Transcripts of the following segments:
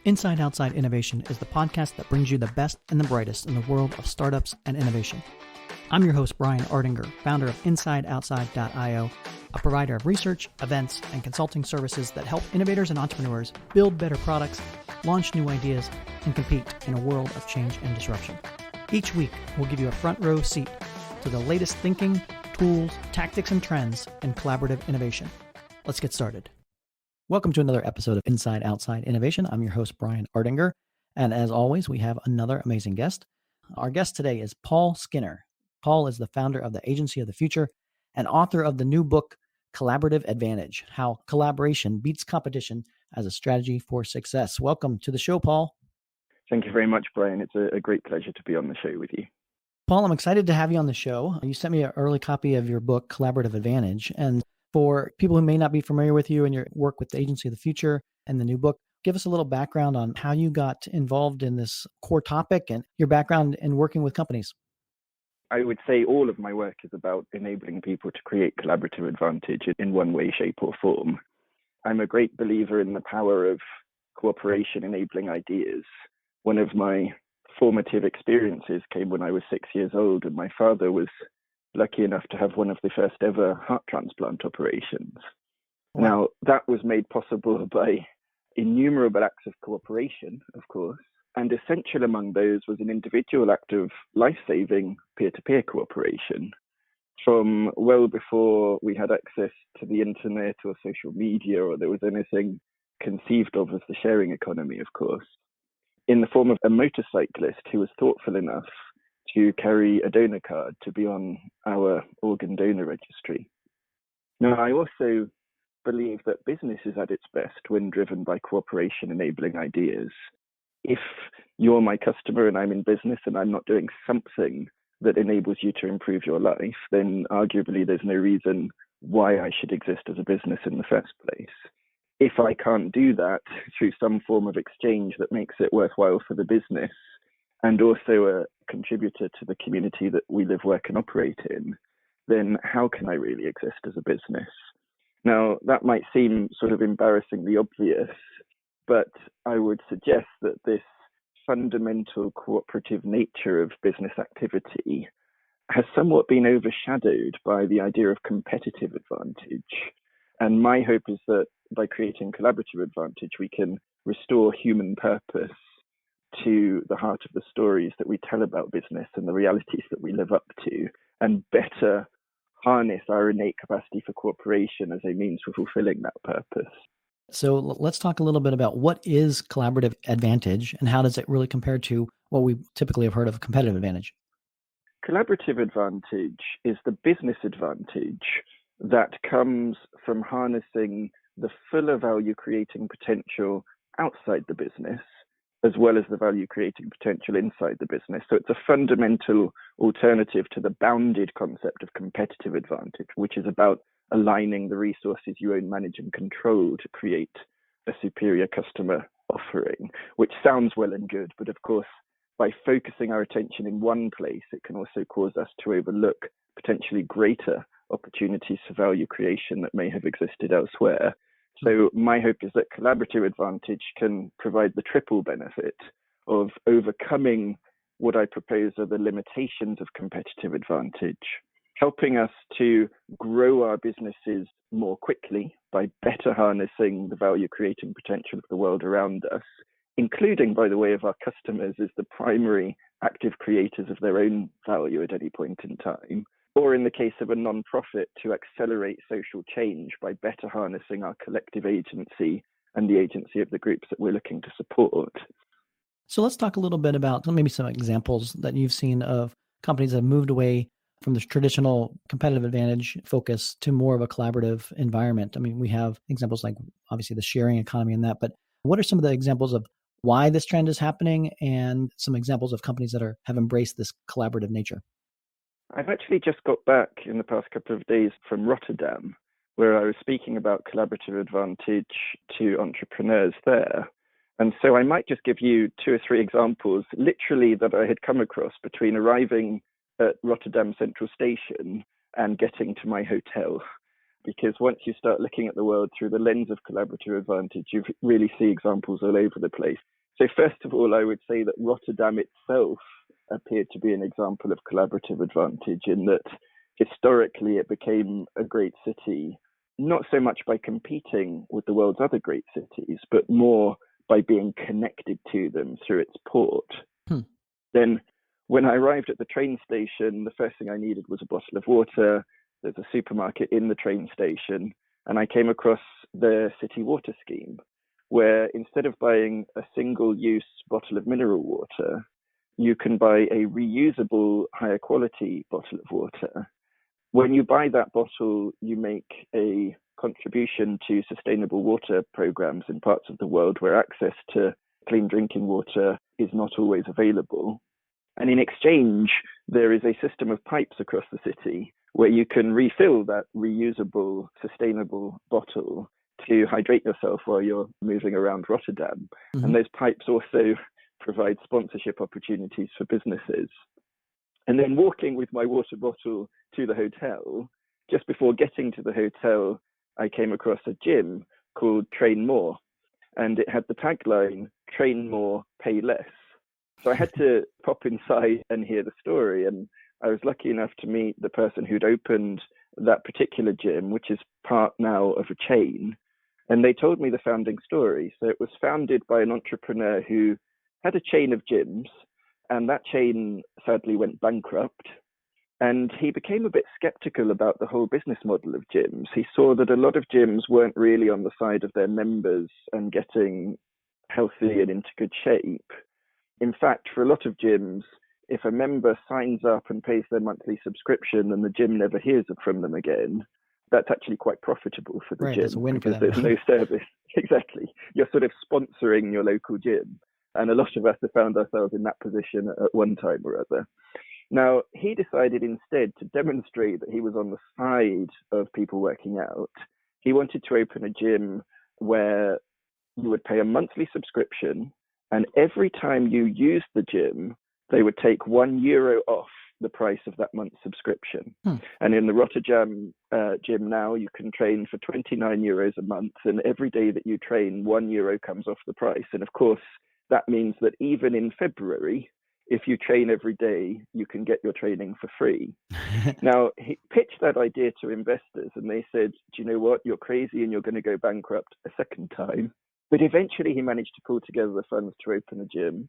Inside Outside Innovation is the podcast that brings you the best and the brightest in the world of startups and innovation. I'm your host, Brian Ardinger, founder of InsideOutside.io, a provider of research, events, and consulting services that help innovators and entrepreneurs build better products, launch new ideas, and compete in a world of change and disruption. Each week, we'll give you a front row seat to the latest thinking, tools, tactics, and trends in collaborative innovation. Let's get started. Welcome to another episode of Inside Outside Innovation. I'm your host, Brian Ardinger. And as always, we have another amazing guest. Our guest today is Paul Skinner. Paul is the founder of the Agency of the Future and author of the new book, Collaborative Advantage: How Collaboration Beats Competition as a Strategy for Success. Welcome to the show, Paul. Thank you very much, Brian. It's a great pleasure to be on the show with you. Paul, I'm excited to have you on the show. You sent me an early copy of your book, Collaborative Advantage. And for people who may not be familiar with you and your work with the Agency of the Future and the new book, give us a little background on how you got involved in this core topic and your background in working with companies. I would say all of my work is about enabling people to create collaborative advantage in one way, shape, or form. I'm a great believer in the power of cooperation enabling ideas. One of my formative experiences came when I was 6 years old, and my father was lucky enough to have one of the first ever heart transplant operations. Wow. Now, that was made possible by innumerable acts of cooperation, of course, and essential among those was an individual act of life-saving peer-to-peer cooperation. From well before we had access to the internet or social media or there was anything conceived of as the sharing economy, of course, in the form of a motorcyclist who was thoughtful enough to carry a donor card to be on our organ donor registry. Now, I also believe that business is at its best when driven by cooperation enabling ideas. If you're my customer and I'm in business and I'm not doing something that enables you to improve your life, then arguably there's no reason why I should exist as a business in the first place. If I can't do that through some form of exchange that makes it worthwhile for the business and also a contributor to the community that we live, work, and operate in, then how can I really exist as a business? Now, that might seem sort of embarrassingly obvious, but I would suggest that this fundamental cooperative nature of business activity has somewhat been overshadowed by the idea of competitive advantage. And my hope is that by creating collaborative advantage, we can restore human purpose to the heart of the stories that we tell about business and the realities that we live up to, and better harness our innate capacity for cooperation as a means for fulfilling that purpose. So let's talk a little bit about what is collaborative advantage and how does it really compare to what we typically have heard of competitive advantage? Collaborative advantage is the business advantage that comes from harnessing the fuller value creating potential outside the business, as well as the value creating potential inside the business. So it's a fundamental alternative to the bounded concept of competitive advantage, which is about aligning the resources you own, manage, and control to create a superior customer offering, which sounds well and good, but of course, by focusing our attention in one place, it can also cause us to overlook potentially greater opportunities for value creation that may have existed elsewhere. So my hope is that collaborative advantage can provide the triple benefit of overcoming what I propose are the limitations of competitive advantage, helping us to grow our businesses more quickly by better harnessing the value creating potential of the world around us, including, by the way, of our customers as the primary active creators of their own value at any point in time, or in the case of a non-profit, to accelerate social change by better harnessing our collective agency and the agency of the groups that we're looking to support. So let's talk a little bit about maybe some examples that you've seen of companies that have moved away from the traditional competitive advantage focus to more of a collaborative environment. I mean, we have examples like obviously the sharing economy and that, but what are some of the examples of why this trend is happening and some examples of companies that have embraced this collaborative nature? I've actually just got back in the past couple of days from Rotterdam, where I was speaking about collaborative advantage to entrepreneurs there. And so I might just give you 2 or 3 examples, literally, that I had come across between arriving at Rotterdam Central Station and getting to my hotel. because once you start looking at the world through the lens of collaborative advantage, you really see examples all over the place. So first of all, I would say that Rotterdam itself appeared to be an example of collaborative advantage in that historically it became a great city, not so much by competing with the world's other great cities, but more by being connected to them through its port. Then when I arrived at the train station, the first thing I needed was a bottle of water. There's a supermarket in the train station, and I came across the city water scheme, where instead of buying a single-use bottle of mineral water, you can buy a reusable, higher quality bottle of water. When you buy that bottle, you make a contribution to sustainable water programs in parts of the world where access to clean drinking water is not always available. And in exchange, there is a system of pipes across the city where you can refill that reusable, sustainable bottle to hydrate yourself while you're moving around Rotterdam. Mm-hmm. And those pipes also provide sponsorship opportunities for businesses. And then walking with my water bottle to the hotel, just before getting to the hotel, I came across a gym called Train More, and it had the tagline, "Train more, pay less." So I had to pop inside and hear the story, and I was lucky enough to meet the person who'd opened that particular gym, which is part now of a chain, and they told me the founding story. So it was founded by an entrepreneur who had a chain of gyms, and that chain sadly went bankrupt. And he became a bit skeptical about the whole business model of gyms. He saw that a lot of gyms weren't really on the side of their members and getting healthy and into good shape. In fact, for a lot of gyms, if a member signs up and pays their monthly subscription and the gym never hears from them again, that's actually quite profitable for the gym. It's a win because for them. There's no service. Exactly. You're sort of sponsoring your local gym. And a lot of us have found ourselves in that position at one time or other. Now, he decided instead to demonstrate that he was on the side of people working out. He wanted to open a gym where you would pay a monthly subscription, and every time you used the gym, they would take €1 off the price of that month's subscription. And in the Rotterdam gym now, you can train for €29 a month, and every day that you train, €1 comes off the price. And of course, that means that even in February, if you train every day, you can get your training for free. Now, he pitched that idea to investors, and they said, do you know what? You're crazy and you're going to go bankrupt a second time. But eventually he managed to pull together the funds to open a gym.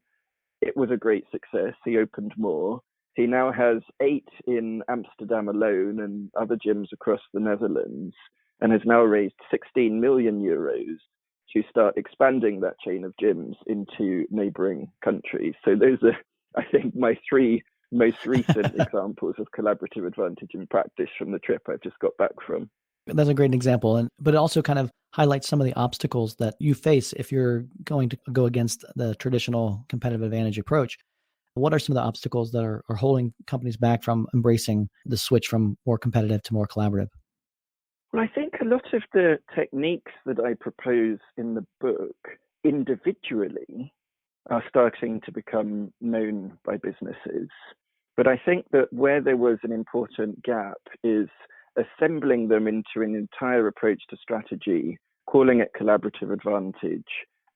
It was a great success. He opened more. He now has 8 in Amsterdam alone and other gyms across the Netherlands, and has now raised €16 million to start expanding that chain of gyms into neighboring countries. So those are, I think, my 3 most recent examples of collaborative advantage in practice from the trip I've just got back from. That's a great example, but it also kind of highlights some of the obstacles that you face if you're going to go against the traditional competitive advantage approach. What are some of the obstacles that are holding companies back from embracing the switch from more competitive to more collaborative? Well, I think a lot of the techniques that I propose in the book individually are starting to become known by businesses. But I think that where there was an important gap is assembling them into an entire approach to strategy, calling it collaborative advantage,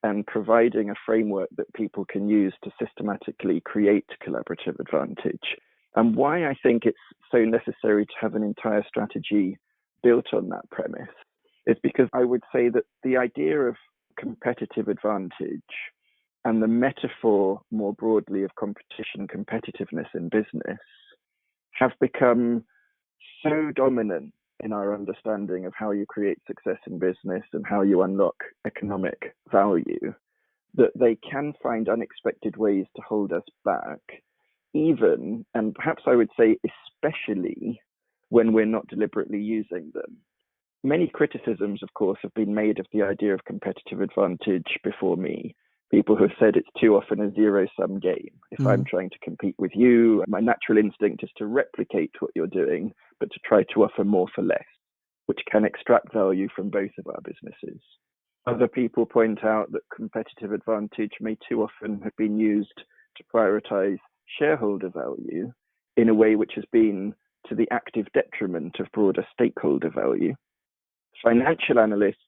and providing a framework that people can use to systematically create collaborative advantage. And why I think it's so necessary to have an entire strategy built on that premise is because I would say that the idea of competitive advantage and the metaphor more broadly of competition, competitiveness in business have become so dominant in our understanding of how you create success in business and how you unlock economic value that they can find unexpected ways to hold us back, even, and perhaps I would say especially, when we're not deliberately using them. Many criticisms, of course, have been made of the idea of competitive advantage before me. People who have said it's too often a zero-sum game. If I'm trying to compete with you, my natural instinct is to replicate what you're doing, but to try to offer more for less, which can extract value from both of our businesses. Other people point out that competitive advantage may too often have been used to prioritize shareholder value in a way which has been to the active detriment of broader stakeholder value. Financial analysts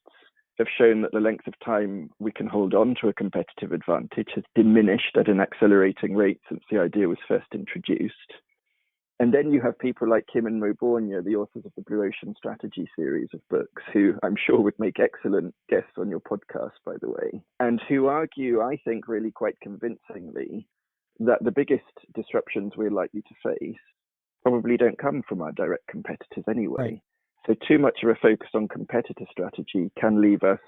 have shown that the length of time we can hold on to a competitive advantage has diminished at an accelerating rate since the idea was first introduced. And then you have people like Kim and Mo Bornia, the authors of the Blue Ocean Strategy series of books, who I'm sure would make excellent guests on your podcast, by the way, and who argue, I think, really quite convincingly, that the biggest disruptions we're likely to face probably don't come from our direct competitors anyway. Right. So too much of a focus on competitor strategy can leave us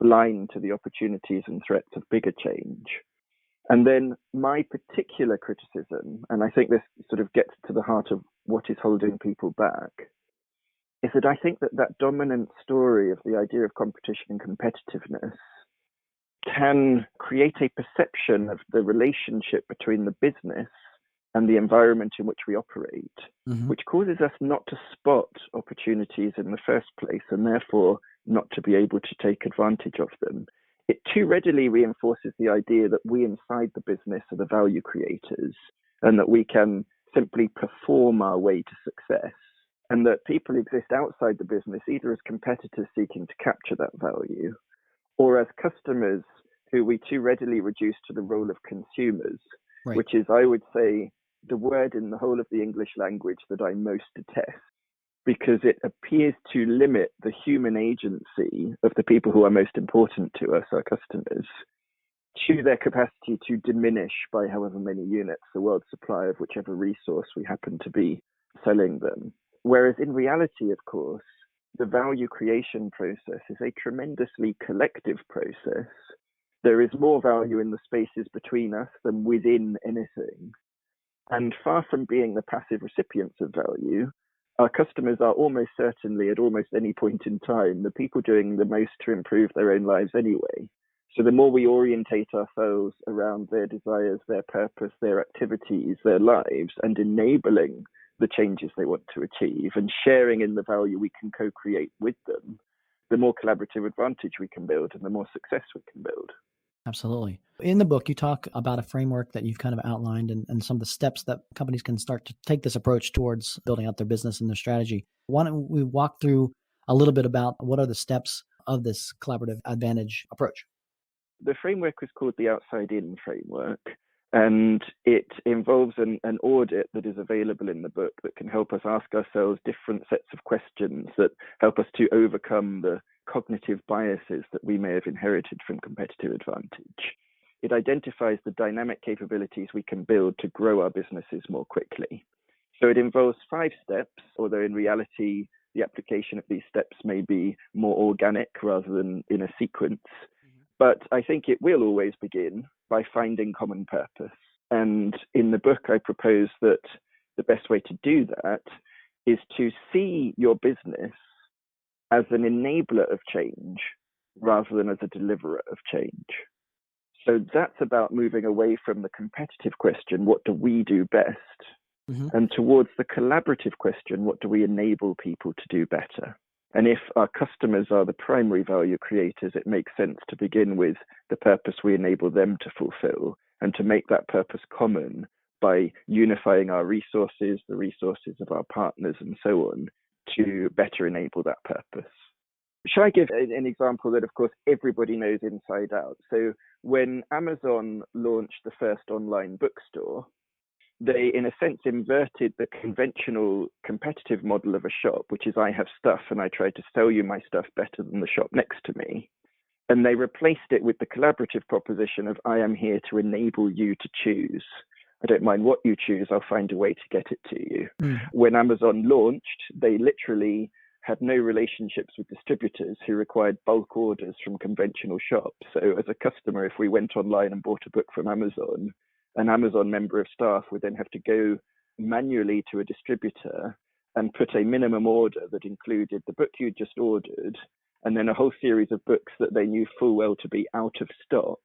blind to the opportunities and threats of bigger change. And then my particular criticism, and I think this sort of gets to the heart of what is holding people back, is that I think that dominant story of the idea of competition and competitiveness can create a perception of the relationship between the business and the environment in which we operate, which causes us not to spot opportunities in the first place and therefore not to be able to take advantage of them. It too readily reinforces the idea that we inside the business are the value creators and that we can simply perform our way to success, and that people exist outside the business either as competitors seeking to capture that value or as customers who we too readily reduce to the role of consumers, Right. which is, I would say, the word in the whole of the English language that I most detest, because it appears to limit the human agency of the people who are most important to us, our customers, to their capacity to diminish by however many units the world's supply of whichever resource we happen to be selling them. Whereas in reality, of course, the value creation process is a tremendously collective process. There is more value in the spaces between us than within anything. And far from being the passive recipients of value, our customers are almost certainly at almost any point in time the people doing the most to improve their own lives anyway. So the more we orientate ourselves around their desires, their purpose, their activities, their lives, and enabling the changes they want to achieve and sharing in the value we can co-create with them, the more collaborative advantage we can build and the more success we can build. Absolutely. In the book, you talk about a framework that you've kind of outlined and some of the steps that companies can start to take this approach towards building out their business and their strategy. Why don't we walk through a little bit about what are the steps of this collaborative advantage approach? The framework was called the outside-in framework, and it involves an audit that is available in the book that can help us ask ourselves different sets of questions that help us to overcome the cognitive biases that we may have inherited from competitive advantage. It identifies the dynamic capabilities we can build to grow our businesses more quickly. So it involves 5 steps, although in reality, the application of these steps may be more organic rather than in a sequence. But I think it will always begin by finding common purpose. And in the book, I propose that the best way to do that is to see your business as an enabler of change rather than as a deliverer of change. So that's about moving away from the competitive question, what do we do best? And towards the collaborative question, what do we enable people to do better? And if our customers are the primary value creators, it makes sense to begin with the purpose we enable them to fulfill and to make that purpose common by unifying our resources, the resources of our partners, and so on, to better enable that purpose. Shall I give an example that, of course, everybody knows inside out? So when Amazon launched the first online bookstore, they, in a sense, inverted the conventional competitive model of a shop, which is I have stuff and I try to sell you my stuff better than the shop next to me. And they replaced it with the collaborative proposition of I am here to enable you to choose. I don't mind what you choose, I'll find a way to get it to you. When Amazon launched, they literally had no relationships with distributors who required bulk orders from conventional shops. So as a customer, if we went online and bought a book from Amazon, an Amazon member of staff would then have to go manually to a distributor and put a minimum order that included the book you just ordered and then a whole series of books that they knew full well to be out of stock,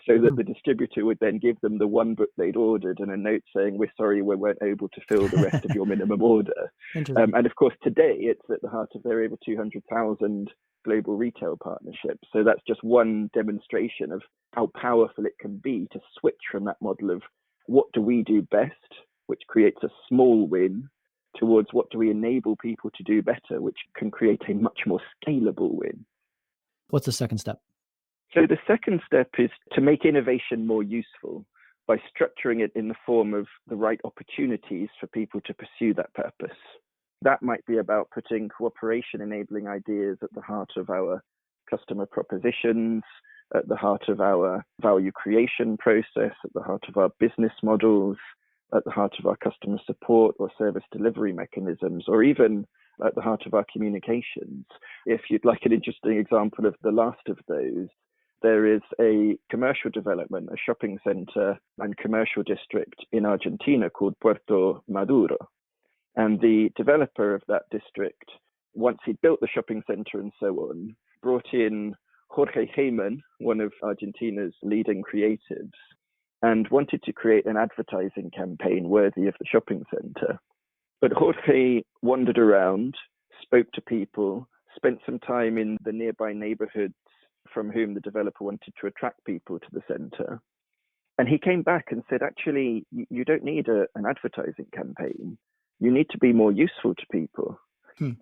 so that the distributor would then give them the one book they'd ordered and a note saying, we're sorry, we weren't able to fill the rest of your minimum order. And of course, today it's at the heart of their over 200,000 global retail partnerships. So that's just one demonstration of how powerful it can be to switch from that model of what do we do best, which creates a small win, towards what do we enable people to do better, which can create a much more scalable win. What's the second step? So the second step is to make innovation more useful by structuring it in the form of the right opportunities for people to pursue that purpose. That might be about putting cooperation enabling ideas at the heart of our customer propositions, at the heart of our value creation process, at the heart of our business models, at the heart of our customer support or service delivery mechanisms, or even at the heart of our communications. If you'd like an interesting example of the last of those, there is a commercial development, a shopping center and commercial district in Argentina called Puerto Maduro. And the developer of that district, once he'd built the shopping center and so on, brought in Jorge Heyman, one of Argentina's leading creatives, and wanted to create an advertising campaign worthy of the shopping center. But Jorge wandered around, spoke to people, spent some time in the nearby neighborhoods from whom the developer wanted to attract people to the center. And he came back and said, actually, you don't need an advertising campaign. You need to be more useful to people.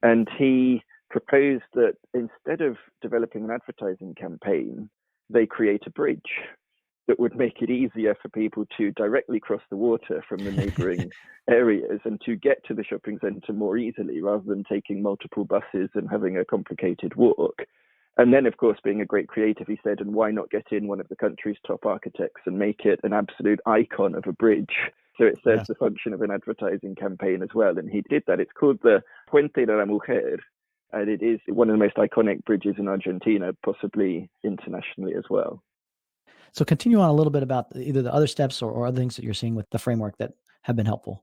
And he proposed that instead of developing an advertising campaign, they create a bridge that would make it easier for people to directly cross the water from the neighboring areas and to get to the shopping center more easily rather than taking multiple buses and having a complicated walk. And then, of course, being a great creative, he said, and why not get in one of the country's top architects and make it an absolute icon of a bridge? So it serves the function of an advertising campaign as well. And he did that. It's called the Puente de la Mujer. And it is one of the most iconic bridges in Argentina, possibly internationally as well. So continue on a little bit about either the other steps or other things that you're seeing with the framework that have been helpful.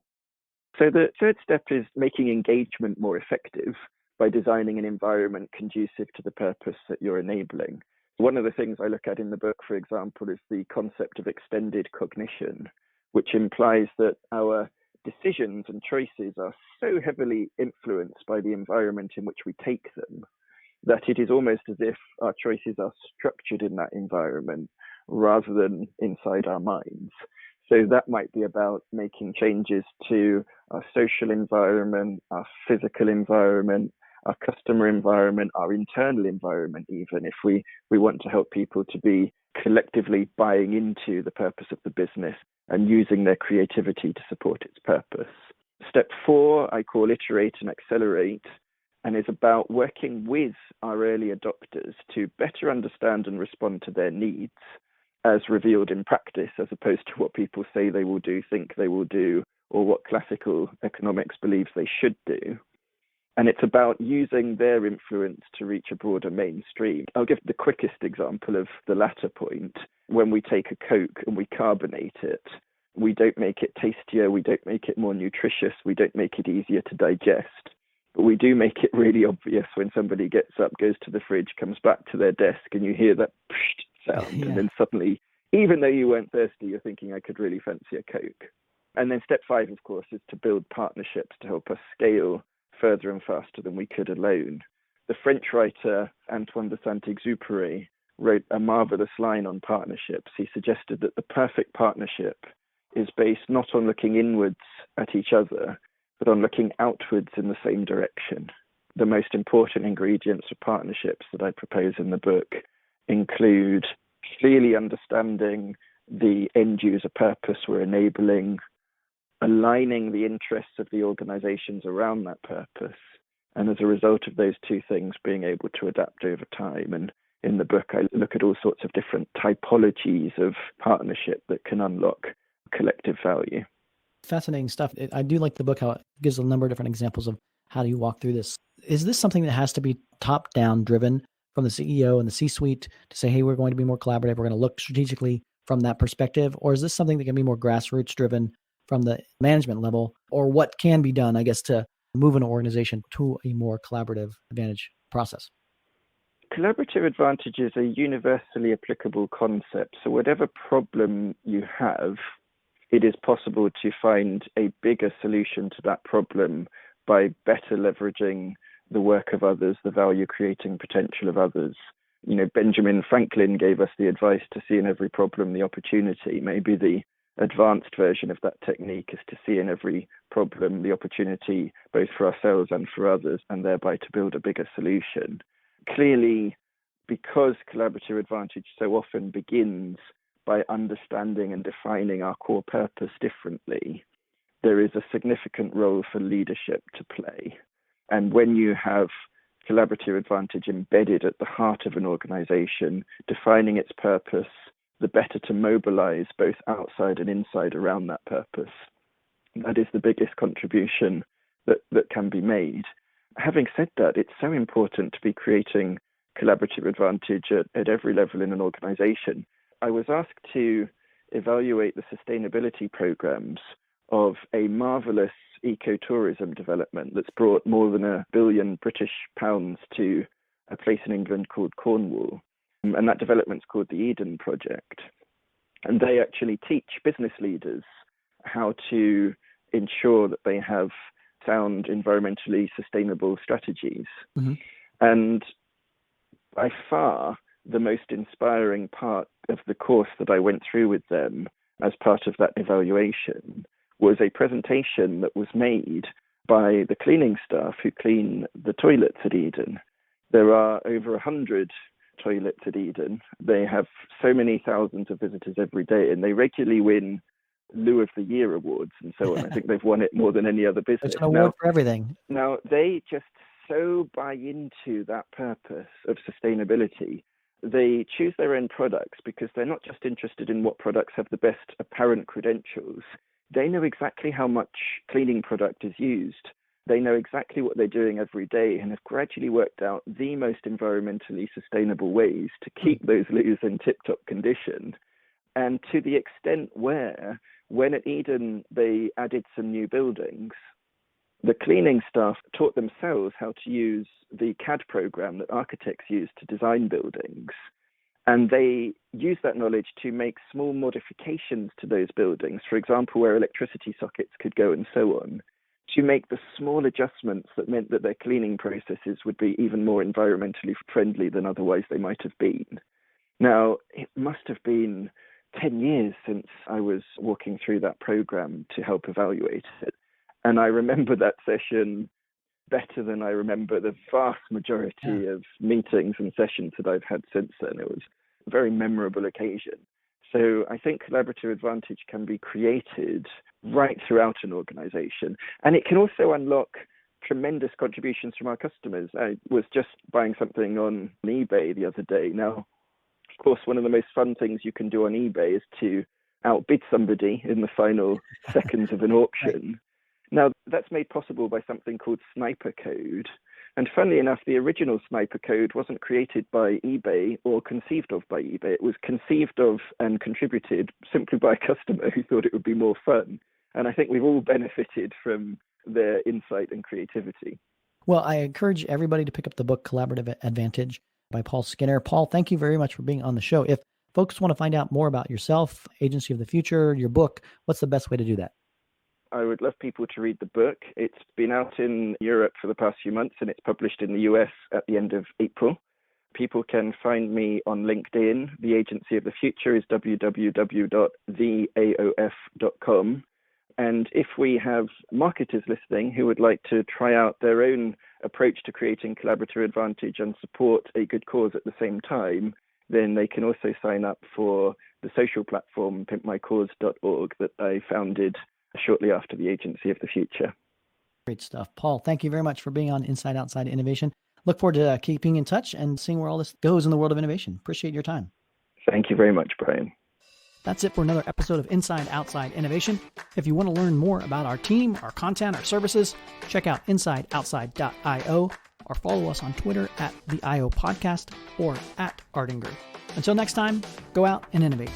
So the third step is making engagement more effective by designing an environment conducive to the purpose that you're enabling. One of the things I look at in the book, for example, is the concept of extended cognition, which implies that our decisions and choices are so heavily influenced by the environment in which we take them that it is almost as if our choices are structured in that environment rather than inside our minds. So that might be about making changes to our social environment, our physical environment, our customer environment, our internal environment, even if we want to help people to be collectively buying into the purpose of the business and using their creativity to support its purpose. Step 4, I call iterate and accelerate, and is about working with our early adopters to better understand and respond to their needs as revealed in practice, as opposed to what people say they will do, think they will do, or what classical economics believes they should do. And it's about using their influence to reach a broader mainstream. I'll give the quickest example of the latter point. When we take a Coke and we carbonate it, we don't make it tastier, we don't make it more nutritious, we don't make it easier to digest. But we do make it really obvious when somebody gets up, goes to the fridge, comes back to their desk, and you hear that sound. And then suddenly, even though you weren't thirsty, you're thinking, I could really fancy a Coke. And then step 5, of course, is to build partnerships to help us scale further and faster than we could alone. The French writer Antoine de Saint-Exupéry wrote a marvelous line on partnerships. He suggested that the perfect partnership is based not on looking inwards at each other, but on looking outwards in the same direction. The most important ingredients of partnerships that I propose in the book include clearly understanding the end user purpose we're enabling, aligning the interests of the organizations around that purpose, and as a result of those two things, being able to adapt over time. And in the book, I look at all sorts of different typologies of partnership that can unlock collective value. Fascinating stuff. I do like the book, how it gives a number of different examples of how do you walk through this. Is this something that has to be top-down driven from the CEO and the C-suite to say, hey, we're going to be more collaborative, we're going to look strategically from that perspective? Or is this something that can be more grassroots driven from the management level? Or what can be done, I guess, to move an organization to a more collaborative advantage process? Collaborative advantage is a universally applicable concept. So whatever problem you have, it is possible to find a bigger solution to that problem by better leveraging the work of others, the value creating potential of others. You know, Benjamin Franklin gave us the advice to see in every problem the opportunity. Maybe the advanced version of that technique is to see in every problem the opportunity both for ourselves and for others, and thereby to build a bigger solution. Clearly, because collaborative advantage so often begins by understanding and defining our core purpose differently, there is a significant role for leadership to play. And when you have collaborative advantage embedded at the heart of an organization, defining its purpose, the better to mobilize both outside and inside around that purpose. That is the biggest contribution that can be made. Having said that, it's so important to be creating collaborative advantage at every level in an organization. I was asked to evaluate the sustainability programs of a marvelous ecotourism development that's brought more than £1 billion British to a place in England called Cornwall. And that development's called the Eden Project. And they actually teach business leaders how to ensure that they have sound, environmentally sustainable strategies. Mm-hmm. And by far, the most inspiring part of the course that I went through with them as part of that evaluation was a presentation that was made by the cleaning staff who clean the toilets at Eden. There are over 100 toilets at Eden. They have so many thousands of visitors every day, and they regularly win Loo of the Year awards and so on. I think they've won it more than any other business. It's an award for everything. Now, they just so buy into that purpose of sustainability. They choose their own products because they're not just interested in what products have the best apparent credentials. They know exactly how much cleaning product is used. They know exactly what they're doing every day and have gradually worked out the most environmentally sustainable ways to keep those loos in tip-top condition. And to the extent where, when at Eden they added some new buildings, the cleaning staff taught themselves how to use the CAD program that architects use to design buildings. And they use that knowledge to make small modifications to those buildings, for example, where electricity sockets could go and so on, to make the small adjustments that meant that their cleaning processes would be even more environmentally friendly than otherwise they might have been. Now, it must have been 10 years since I was walking through that program to help evaluate it. And I remember that session better than I remember the vast majority of meetings and sessions that I've had since then. It was a very memorable occasion. So I think collaborative advantage can be created right throughout an organization. And it can also unlock tremendous contributions from our customers. I was just buying something on eBay the other day. Now, of course, one of the most fun things you can do on eBay is to outbid somebody in the final seconds of an auction. Now, that's made possible by something called sniper code. And funnily enough, the original sniper code wasn't created by eBay or conceived of by eBay. It was conceived of and contributed simply by a customer who thought it would be more fun. And I think we've all benefited from their insight and creativity. Well, I encourage everybody to pick up the book Collaborative Advantage by Paul Skinner. Paul, thank you very much for being on the show. If folks want to find out more about yourself, Agency of the Future, your book, what's the best way to do that? I would love people to read the book. It's been out in Europe for the past few months, and it's published in the US at the end of April. People can find me on LinkedIn. The Agency of the Future is www.theaof.com. And if we have marketers listening who would like to try out their own approach to creating collaborative advantage and support a good cause at the same time, then they can also sign up for the social platform pimpmycause.org that I founded shortly after the Agency of the Future. Great stuff. Paul, thank you very much for being on Inside Outside Innovation. Look forward to keeping in touch and seeing where all this goes in the world of innovation. Appreciate your time. Thank you very much, Brian. That's it for another episode of Inside Outside Innovation. If you want to learn more about our team, our content, our services, check out insideoutside.io or follow us on Twitter at the IO Podcast or at Ardinger. Until next time, go out and innovate.